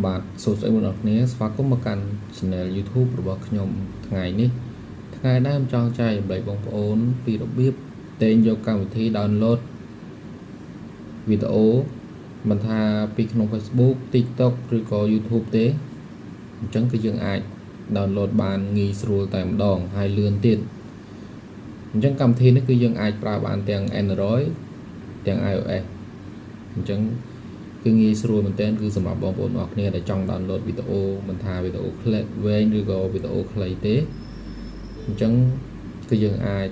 បាទសួស្តីបងប្អូនគ្នាស្វាគមន៍មកកាន់ Channel YouTube របស់ខ្ញុំថ្ងៃនេះថ្ងៃនេះខ្ញុំចង់ចែករំលែកបងប្អូនពីរបៀបតែងយកកម្មវិធី download វីដេអូមិនថាពីក្នុង Facebook TikTok ឬក៏ YouTube ទេអញ្ចឹងគឺយើងអាច download បានងាយស្រួលតែម្ដងហើយលឿនទៀតអញ្ចឹងកម្មវិធីនេះគឺយើងអាចប្រើបានទាំង Android ទាំង iOS អញ្ចឹងគឺងាយស្រួលមែនទែនគឺសម្រាប់បងប្អូនអរគ្នាដែលចង់ download វីដេអូមិនថាវីដេអូខ្លីវែងឬក៏វីដេអូខ្លីទេអញ្ចឹងគឺយើងអាច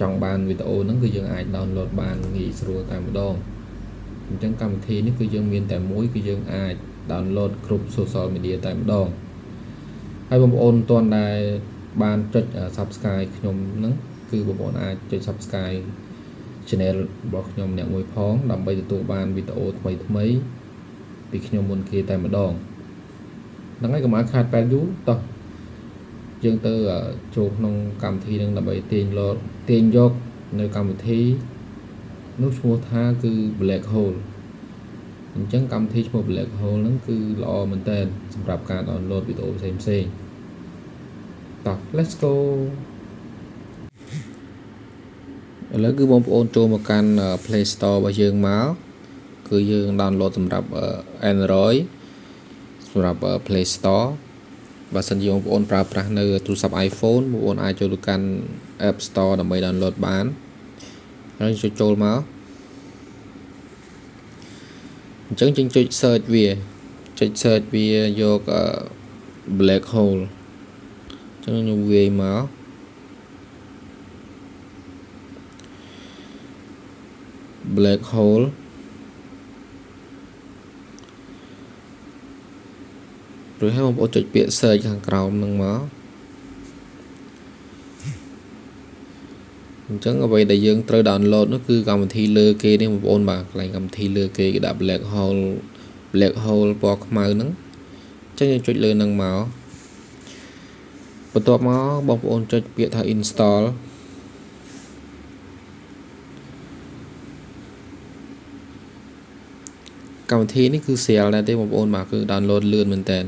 ចង់បានវីដេអូហ្នឹងគឺយើងអាច download បានងាយស្រួលតែម្ដងអញ្ចឹងកម្មវិធីនេះគឺយើងមានតែមួយគឺយើងអាច download គ្រប់ social media តែម្ដងហើយបងប្អូនមិនទាន់ដែលបានចុច Subscribe ខ្ញុំហ្នឹងគឺបងប្អូនអាចចុច Subscribe Channel របស់ខ្ញុំអ្នកមួយផងដើម្បីទទួលបានវីដេអូថ្មីៗពីខ្ញុំមុនគេតែម្ដងហ្នឹងហើយកុំឲ្យខាតពេលយូរតោះយើងទៅចូលក្នុងកម្មវិធីនឹងដើម្បីទាញយកនៅកម្មវិធីនោះឈ្មោះថាគឺ Black Hole អញ្ចឹងកម្មវិធីឈ្មោះ Black Hole ហ្នឹងគឺល្អមែនតើសម្រាប់ការ download វីដេអូផ្សេងៗតោះ let's go ឥឡូវគឺបងប្អូនចូលមកកាន់ Play Store របស់យើងមកគឺយើង download សម្រាប់ Android សម្រាប់ Play Store បើសិនជាបងប្អូនប្រើប្រាស់នៅទូរស័ព្ទ iPhone បងប្អូនអាចចូលទៅកាន់ App Store ដើម្បី download បានហើយចូលមកអញ្ចឹងយើងចុច search វាយក Black Hole អញ្ចឹងខ្ញុំវាយមក Black Hole ឬហើយបងប្អូនចុចពាក្យ search ខាងក្រោមហ្នឹងមកអញ្ចឹងអ្វីដែលយើងត្រូវ download នោះគឺកម្មវិធីលើគេនេះបងប្អូនបាទកន្លែងកម្មវិធីលើគេគេដាក់ Black Hole ពណ៌ខ្មៅហ្នឹងអញ្ចឹងយើងចុចលើហ្នឹងមកបន្ទាប់មកបងប្អូនចុចពាក្យថា install កម្មវិធីនេះគឺស្រាលដែរទេបងប្អូនបាទគឺ download លឿនមែនតើ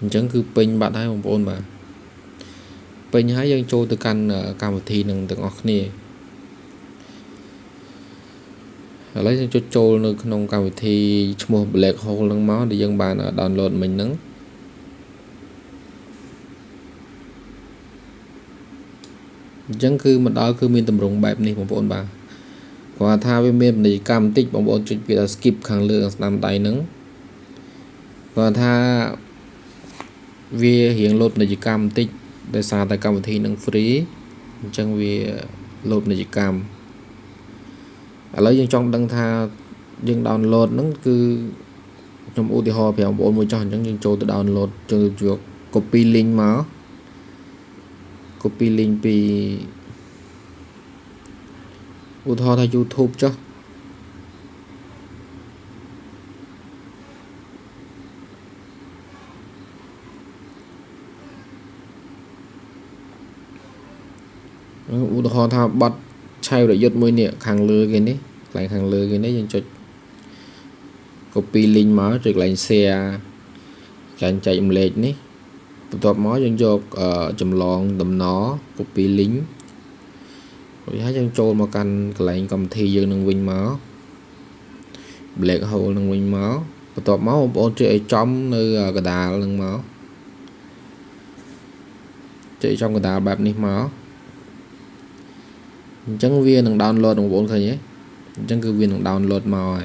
អញ្ចឹងគឺពេញបាត់ហើយបងប្អូនបាទពេញហើយយើងចូលទៅកាន់កម្មវិធីនឹងទាំងអស់គ្នាឥឡូវយើងចុចចូលនៅក្នុងកម្មវិធីឈ្មោះ Black Hole ហ្នឹងមកដែលយើងបាន download មិញហ្នឹងអញ្ចឹងគឺមកដល់គឺមានតម្រងបែបនេះបងប្អូនបាទគាត់ថាវាមានពាណិជ្ជកម្មបន្តិចបងប្អូនចុចពាក្យថា skip ខាងលើស្ដាំដៃហ្នឹងគាត់ថាវារៀងលោតពាណិជ្ជកម្មបន្តិចដោយសារតែកម្មវិធីនឹង free អញ្ចឹងវាលោតពាណិជ្ជកម្មឥឡូវយើងចង់ដឹងថាយើង download ហ្នឹងគឺខ្ញុំឧទាហរណ៍ប្រាប់បងប្អូនមួយចុះអញ្ចឹងយើងចូលទៅ download ចូលយក copy link មក copy link ពីឧទាហរណ៍ថា YouTube ចុះឧទាហរណ៍ថាបတ်ឆាយរយុទ្ធមួយនេះខាងលើគេនេះកន្លែងខាងលើគេនេះយើងចុច copy link មកចុចកន្លែង share ចែករំលែកនេះបន្ទាប់មកយើងយកចម្លងតំណ copy link រួចហើយយើងចូលមកកាន់កន្លែងកម្មវិធីយើងនឹងវិញមក Black Hole នឹងវិញមកបន្ទាប់មកបងប្អូនចុចឲ្យចំនៅកណ្ដាលនឹងមកចុចចំកណ្ដាលបែបនេះមកអញ្ចឹងវានឹង download បងប្អូនឃើញទេអញ្ចឹងគឺវានឹង download មកហើយ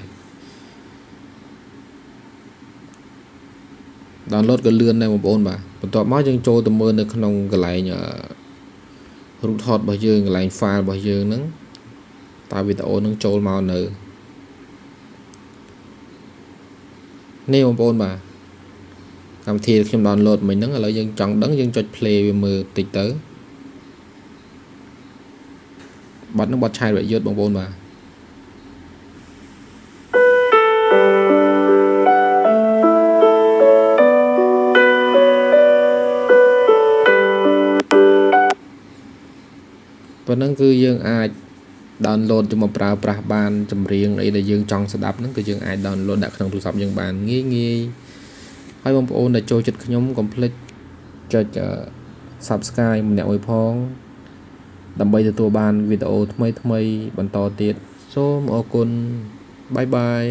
download ក៏លឿនដែរបងប្អូនបាទបន្ទាប់មកយើងចូលទៅមើលនៅក្នុងកន្លែងរូបថតរបស់យើងកន្លែង file របស់យើងហ្នឹងតើវីដេអូហ្នឹងចូលមកនៅនេះបងប្អូនបាទកម្មវិធីខ្ញុំ download មិញហ្នឹងឥឡូវយើងចង់ដឹងយើងចុច play វាមើលតិចទៅបတ်ហ្នឹងបတ်ឆាយរយុទ្ធបងប្អូនបាទ ប៉ុណ្ណឹងគឺយើងអាច download ចូលមកប្រើប្រាស់បានចម្រៀងអីដែលយើងចង់ស្ដាប់ហ្នឹងគឺយើងអាច download ដាក់ក្នុងទូរស័ព្ទយើងបានងាយហើយបងប្អូនដែលចូលចិត្តខ្ញុំកុំភ្លេចចុច Subscribe ម្នាក់មួយផងដើម្បីទទួលបានវីដេអូថ្មីៗបន្តទៀតសូមអរគុណបាយបាយ